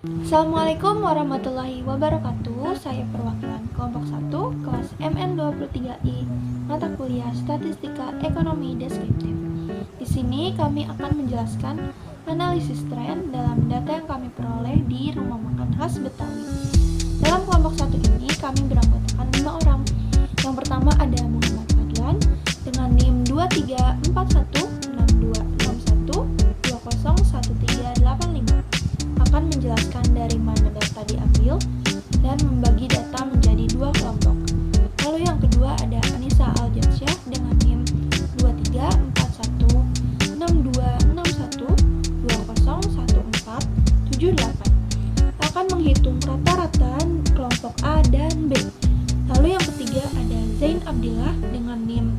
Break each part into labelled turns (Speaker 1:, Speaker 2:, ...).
Speaker 1: Assalamualaikum warahmatullahi wabarakatuh. Saya perwakilan kelompok 1 kelas MN23I mata kuliah Statistika Ekonomi Deskriptif. Di sini kami akan menjelaskan analisis tren dalam data yang kami peroleh di rumah makan khas Betawi. Dalam kelompok 1 ini kami beranggotakan 5 orang. Yang pertama ada Muhammad Fadlan dengan NIM 23416201201385, akan menjelaskan dari mana data diambil dan membagi data menjadi 2 kelompok. Lalu yang kedua ada Anissa Aljatsyah dengan NIM 23416201201478, akan menghitung rata-rata kelompok A dan B. Lalu yang ketiga ada Zain Abdillah dengan NIM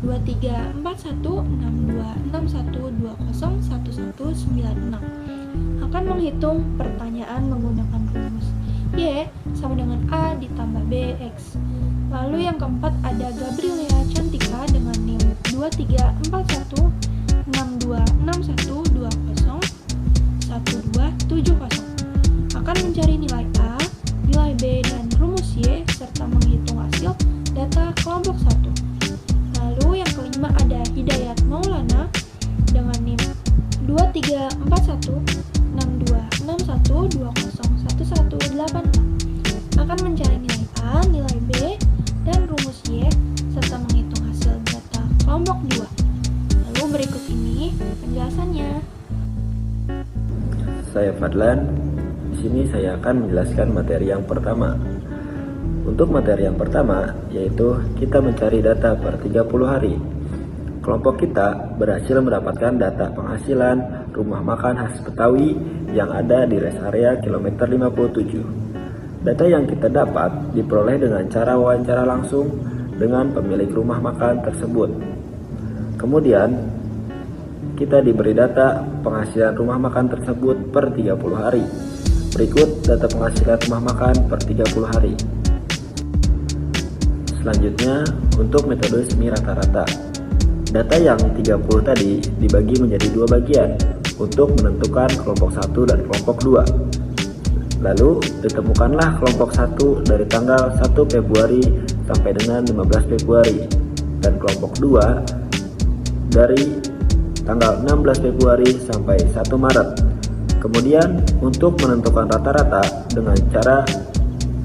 Speaker 1: 23416261201196, akan menghitung pertanyaan menggunakan rumus Y sama dengan A ditambah BX. Lalu yang keempat ada Gabriela Cantika dengan NIM 23416261201270, akan mencari nilai A, nilai B, dan rumus Y serta menghitung hasil data kelompok 1. Lalu yang kelima ada Hidayat Maulana dengan NIM 234162611186, akan mencari nilai A, nilai B, dan rumus Y serta menghitung hasil data kelompok 2. Lalu berikut ini penjelasannya.
Speaker 2: Saya Fadlan. Di sini saya akan menjelaskan materi yang pertama. Untuk materi yang pertama yaitu kita mencari data per 30 hari. Kelompok kita berhasil mendapatkan data penghasilan rumah makan khas Betawi yang ada di rest area kilometer 57. Data yang kita dapat diperoleh dengan cara wawancara langsung dengan pemilik rumah makan tersebut. Kemudian kita diberi data penghasilan rumah makan tersebut per 30 hari. Berikut data penghasilan rumah makan per 30 hari. Selanjutnya, untuk metode semi rata-rata. Data yang 30 tadi dibagi menjadi 2 bagian untuk menentukan kelompok 1 dan kelompok 2. Lalu, ditemukanlah kelompok 1 dari tanggal 1 Februari sampai dengan 15 Februari dan kelompok 2 dari tanggal 16 Februari sampai 1 Maret. Kemudian, untuk menentukan rata-rata dengan cara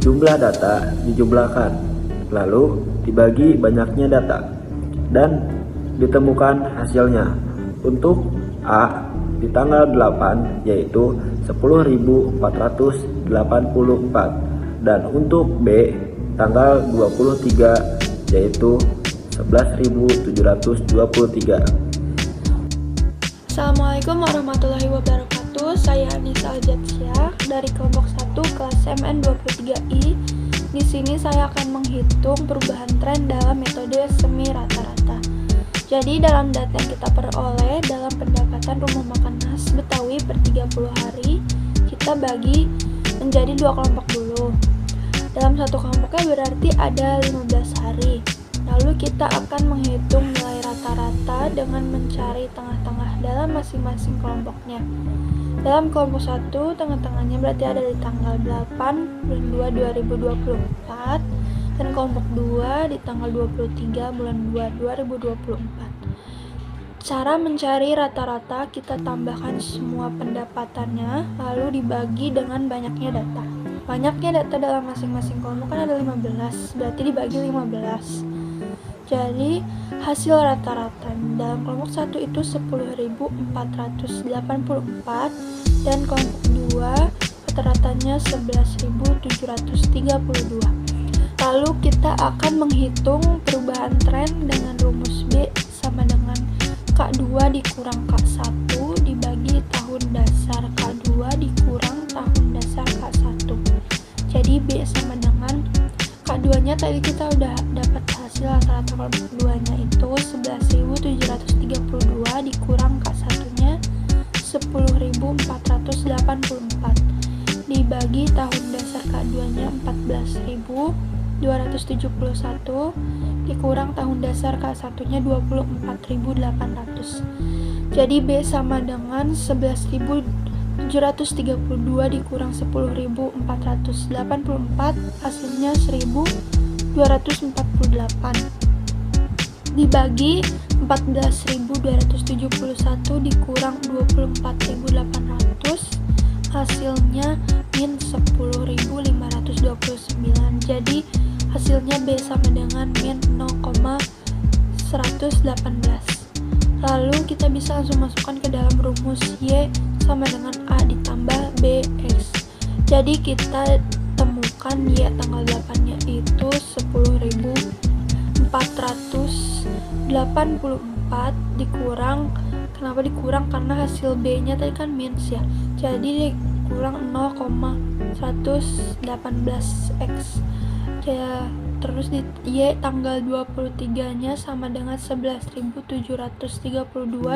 Speaker 2: jumlah data dijumlahkan, lalu dibagi banyaknya data, dan ditemukan hasilnya. Untuk A di tanggal 8 yaitu 10.484, dan untuk B tanggal 23 yaitu 11.723.
Speaker 1: Assalamualaikum warahmatullahi wabarakatuh. Saya Anissa Aljatsyah dari kelompok 1 kelas MN23I. Di sini saya akan menghitung perubahan tren dalam metode semi rata-rata. Jadi dalam data yang kita peroleh dalam pendapatan rumah makan khas Betawi per 30 hari, kita bagi menjadi 2 kelompok dulu. Dalam satu kelompoknya berarti ada 15 hari. Lalu kita akan menghitung nilai rata-rata dengan mencari tengah-tengah dalam masing-masing kelompoknya. Dalam kelompok 1, tengah-tengahnya berarti ada di tanggal 8 bulan 2 2024, dan kelompok 2 di tanggal 23 bulan 2 2024. Cara mencari rata-rata, kita tambahkan semua pendapatannya lalu dibagi dengan banyaknya data. Banyaknya data dalam masing-masing kelompok kan ada 15, berarti dibagi 15. Jadi hasil rata-rata dalam kelompok 1 itu 10.484, dan kelompok 2 rata-ratanya 11.732. Lalu kita akan menghitung perubahan tren dengan rumus B sama dengan K2 dikurang K1 dibagi tahun dasar K2 dikurang tahun dasar K1. Jadi B sama dengan K2 nya tadi kita udah dapat hasil rata-rata kelompok 2 nya itu 11.732 dikurang K1 nya 10.484 dibagi tahun dasar K2 nya 14.271 dikurang tahun dasar K1 nya 24.800. Jadi B sama dengan 11.732 732 dikurang 10.484 hasilnya 1.248. Dibagi 14.271 dikurang 24.800 hasilnya min 10.529. Jadi hasilnya B sama dengan min 0,118. Lalu kita bisa langsung masukkan ke dalam rumus Y sama dengan A ditambah BX. Jadi kita temukan Y tanggal 8-nya itu 10.484 dikurang, kenapa dikurang? Karena hasil B nya tadi kan minus ya, jadi dikurang 0,118x ya. Terus di Y tanggal 23 nya sama dengan 11.732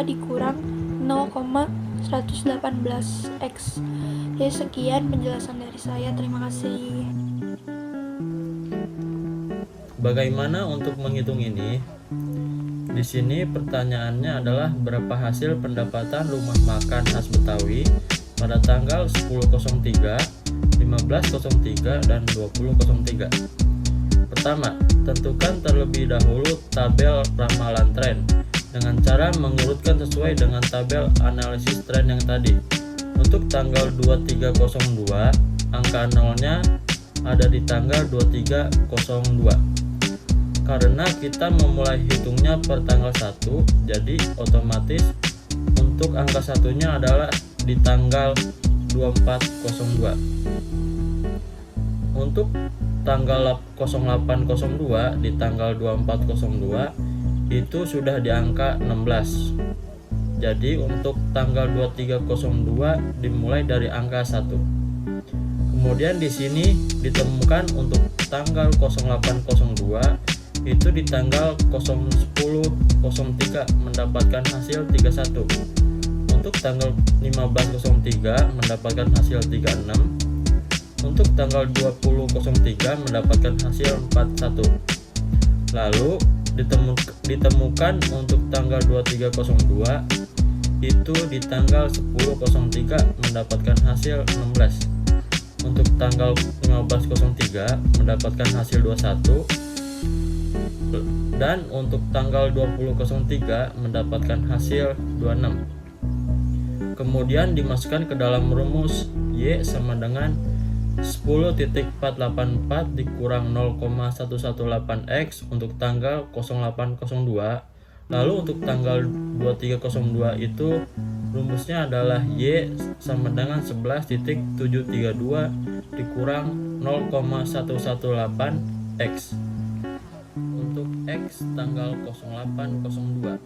Speaker 1: dikurang 0,118x. Jadi sekian penjelasan dari saya, terima kasih.
Speaker 3: Bagaimana untuk menghitung ini? Di sini pertanyaannya adalah berapa hasil pendapatan rumah makan khas Betawi pada tanggal 10.03, 15.03, dan 20.03. Pertama, tentukan terlebih dahulu tabel ramalan tren dengan cara mengurutkan sesuai dengan tabel analisis tren yang tadi. Untuk tanggal 23.02, angka nolnya ada di tanggal 23.02. Karena kita memulai hitungnya per tanggal 1, jadi otomatis untuk angka satunya adalah di tanggal 24.02. Untuk tanggal 08.02 di tanggal 24.02 itu sudah di angka 16. Jadi untuk tanggal 23.02 dimulai dari angka 1. Kemudian di sini ditemukan untuk tanggal 08.02 itu di tanggal 010.03 mendapatkan hasil 31. Untuk tanggal 15.03 mendapatkan hasil 36. Untuk tanggal 20.03 mendapatkan hasil 41. Lalu ditemukan untuk tanggal 23.02 itu di tanggal 10.03 mendapatkan hasil 16. Untuk tanggal 15.03 mendapatkan hasil 21. Dan untuk tanggal 20.03 mendapatkan hasil 26. Kemudian dimasukkan ke dalam rumus Y sama dengan 10.484 dikurang 0,118x untuk tanggal 08.02. Lalu untuk tanggal 23.02 itu rumusnya adalah Y sama dengan 11.732 dikurang 0,118x untuk X tanggal 08.02.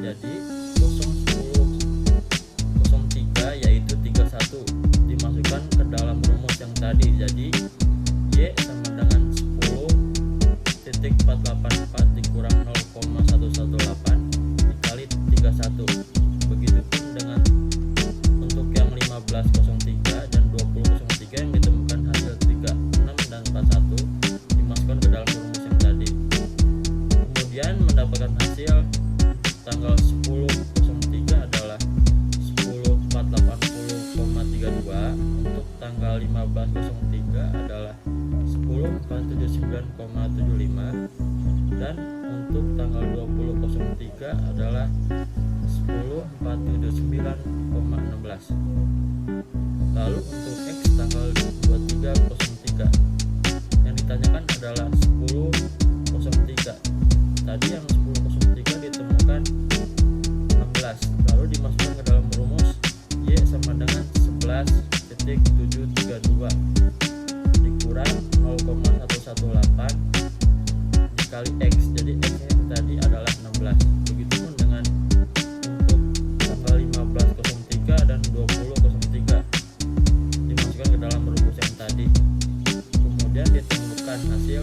Speaker 3: Jadi 0,10.03 yaitu 31 dimasukkan ke dalam rumus yang tadi. Jadi Y sama dengan 10.484 dikurang 0,118 dikali 31. Begitupun dengan untuk yang 15.03 dan 20.03 yang ditemukan hasil 36 dan 41 dimasukkan ke dalam rumus yang tadi. Kemudian mendapatkan hasil tanggal 10.03 adalah 10.480,32. Untuk tanggal 15.03 adalah 10.479,75. Dan untuk tanggal 20.03 adalah 10.479,16. Lalu untuk X tanggal 23.03 yang ditanyakan adalah 10.03. Tadi yang 10.03 ditemukan 16. Lalu dimasukkan ke dalam rumus Y sama dengan 11.732 dikurang 0,118 dikali X. Jadi X yang tadi adalah 16. Begitupun dengan untuk tanggal 15.03 dan 20.03 dimasukkan ke dalam rumus yang tadi. Kemudian ditemukan hasil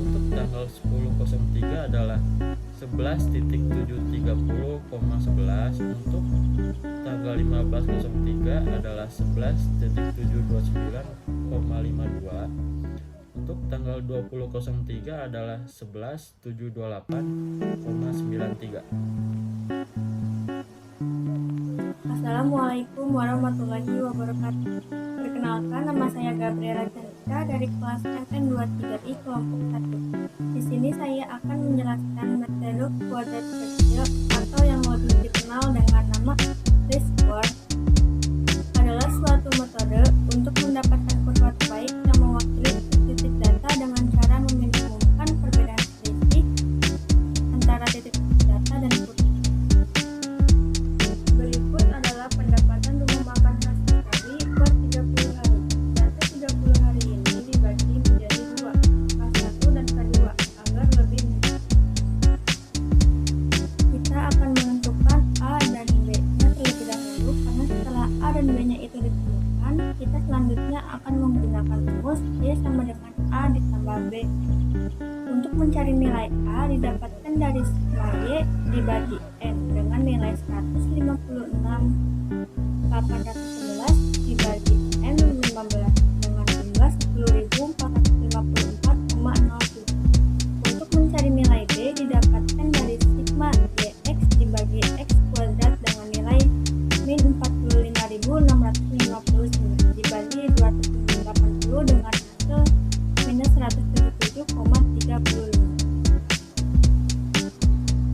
Speaker 3: untuk tanggal 10.03 adalah 11.730,11. Untuk tanggal 15.03 adalah 11.729,52. Untuk tanggal 20.03 adalah 11.728,93.
Speaker 1: Assalamualaikum warahmatullahi wabarakatuh. Perkenalkan, nama saya Gabriela Chandra dari kelas MN23I kelompok 1. Di sini saya akan menjelaskan metode kuadrat kecil atau yang lebih dikenal dengan nama least square. Adalah suatu metode untuk mendapatkan kurva terbaik yang mewakili titik data dengan cara meminimumkan perbedaan selisih antara titik data dan kurva. Berikut adalah pendapatan rumah makan khas Betawi per 30 hari. Data 30 hari ini dibagi menjadi dua, K1 dan K2, agar lebih mudah. Kita akan menentukan A dan B-nya terlebih dahulu, karena setelah A dan B-nya itu ditentukan, kita selanjutnya akan menggunakan rumus Y sama dengan A ditambah B. Untuk mencari nilai A didapatkan dari sigma Y dibagi N dengan nilai 156.811 dibagi N 15 dengan jumlah 10.454,07. Untuk mencari nilai B didapatkan dari sigma YX dibagi X kuadrat dengan nilai min 45.659 dibagi 280 dengan hasil minus 177,35.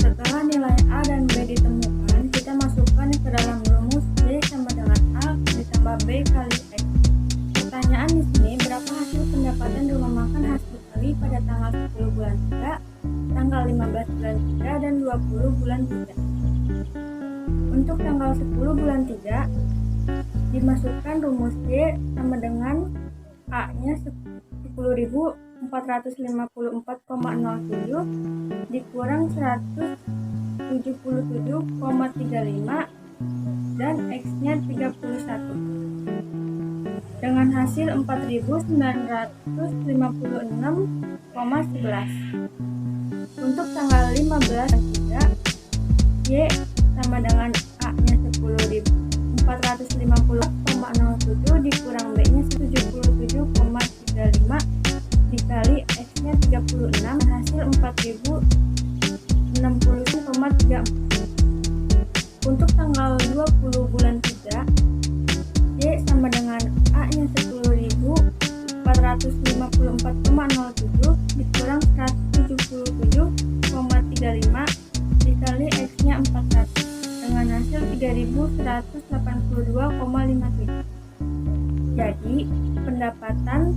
Speaker 1: Setelah nilai A dan B ditemukan, kita masukkan ke dalam rumus Y sama dengan A ditambah B kali X. Pertanyaan di sini, berapa hasil pendapatan rumah makan khas Betawi pada tanggal 10 bulan 3, tanggal 15 bulan 3, dan 20 bulan 3. Untuk tanggal 10 bulan 3, dimasukkan rumus Y sama dengan A-nya 10.454,07 dikurang 177,35 dan X-nya 31 dengan hasil 4.956,11. Untuk tanggal 15 dan 3, Y sama dengan A-nya 10.454,07 dikurang B-nya 77,35 dikali X-nya 36 hasil 4.060,34. Untuk tanggal 20 bulan 3, Y sama dengan A-nya 10.454,07 dikurang 177,35 dikali X-nya 400 dengan hasil 3.182,57. Jadi, pendapatan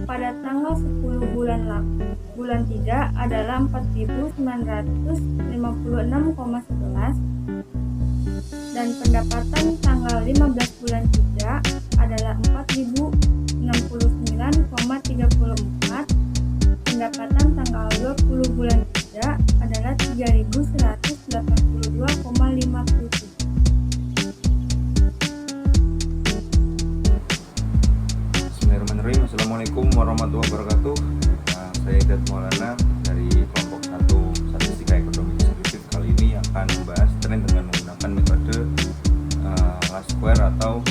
Speaker 1: pada tanggal 10 bulan 3 adalah 4.956,11 dan pendapatan tanggal 15 bulan 3 adalah 4.069,34. Pendapatan tanggal 20 bulan 3 adalah 3.182,57.
Speaker 4: Bismillahirrahmanirrahim. Assalamualaikum warahmatullahi wabarakatuh. Saya Idat Maulana dari kelompok 1 Statistika Ekonomi Deskriptif. Kali ini akan membahas tren dengan menggunakan metode least square atau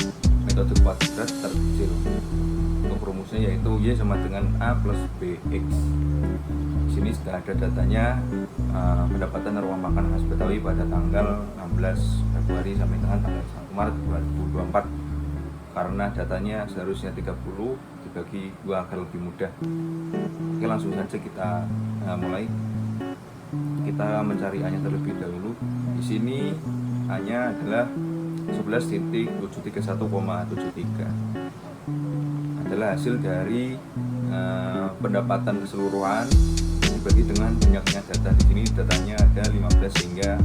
Speaker 4: metode kuadrat terkecil. Untuk rumusnya yaitu Y sama dengan A plus BX. Di sini sudah ada datanya, pendapatan rumah makan khas Betawi pada tanggal 16 Februari sampai dengan tanggal 1 Maret 2024. Karena datanya seharusnya 30 dibagi 2 agar lebih mudah. Oke, langsung saja kita mulai. Kita mencari A-nya terlebih dahulu. Di sini A-nya adalah 11.731,73. Adalah hasil dari pendapatan keseluruhan dibagi dengan banyaknya data. Di sini datanya ada 15 sehingga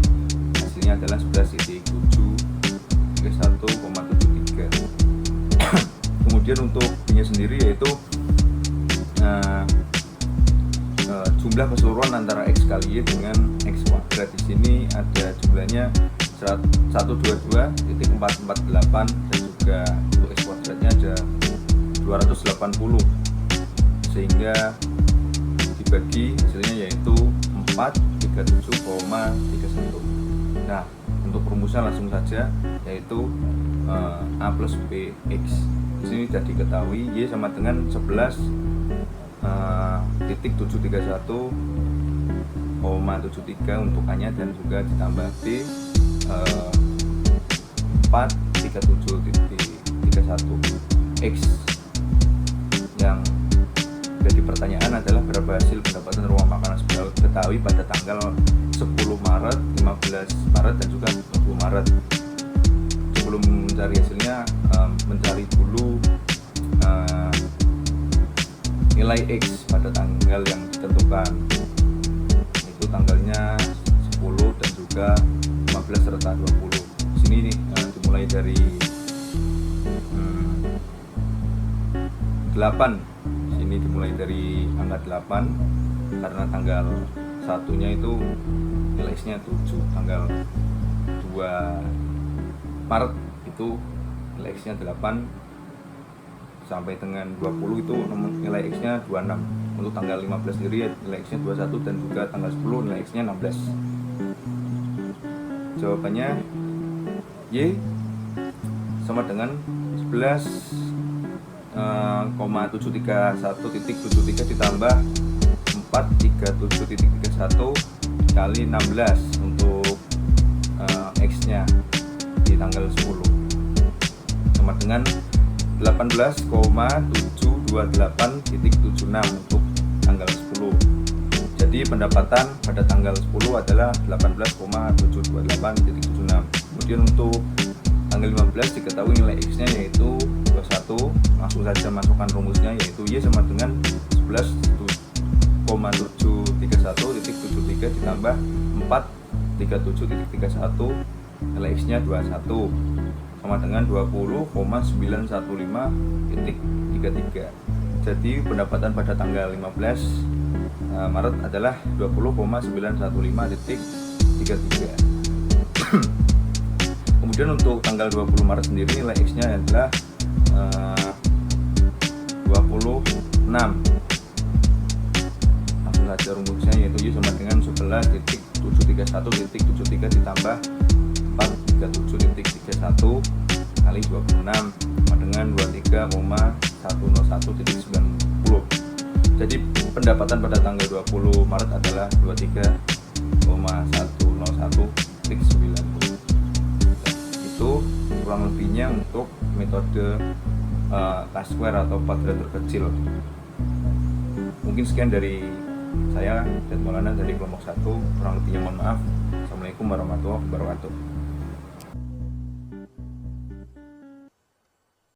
Speaker 4: hasilnya adalah 11.731,73. Kemudian untuk B-nya sendiri yaitu jumlah keseluruhan antara X kali Y dengan X kuadrat. Di sini ada jumlahnya 122.448 dan juga untuk X kuadratnya ada 280 sehingga dibagi hasilnya yaitu 437,31. Nah, untuk rumusnya langsung saja yaitu A plus BX. Di sini sudah diketahui Y sama dengan 11.731,73 untuk A-nya dan juga ditambah B 437.31 X. Yang jadi pertanyaan adalah berapa hasil pendapatan rumah makan khas Betawi pada tanggal 10 Maret, 15 Maret dan juga 20 Maret. Sebelum mencari hasilnya, mencari dulu nilai X pada tanggal yang ditentukan, itu tanggalnya 10 dan juga 15 serta 20. Di sini dimulai dari 8. Sini dimulai dari angka 8 karena tanggal satunya itu nilai X-nya 7, tanggal 2 Maret itu nilai X-nya 8 sampai dengan 20 itu nilai X-nya 26. Untuk tanggal 15 sendiri nilai X-nya 21 dan juga tanggal 10 nilai X-nya 16. Jawabannya Y sama dengan 11,731.73 ditambah 437.31 kali 16 untuk X-nya di tanggal 10 sama dengan 18,728.76 untuk tanggal 10. Jadi pendapatan pada tanggal 10 adalah 18,728.76. Kemudian untuk tanggal 15 diketahui nilai X-nya yaitu 21. Langsung saja masukkan rumusnya yaitu Y sama dengan 11,731.73 ditambah 437.31 nilai X-nya 21 sama dengan 20,915.33. Jadi pendapatan pada tanggal 15 Maret adalah 20,915.33. Kemudian untuk tanggal 20 Maret sendiri nilai X-nya adalah 26. Langsung saja rumusnya yaitu Y sama dengan 11.731.73 ditambah 437.31 kali 26 sama dengan 23,101.90. Jadi pendapatan pada tanggal 20 Maret adalah 23,101.90. Itu kurang lebihnya untuk metode K-square atau kuadratur kecil. Mungkin sekian dari saya dan Maulana dari kelompok 1. Kurang lebihnya mohon maaf. Assalamualaikum warahmatullahi wabarakatuh.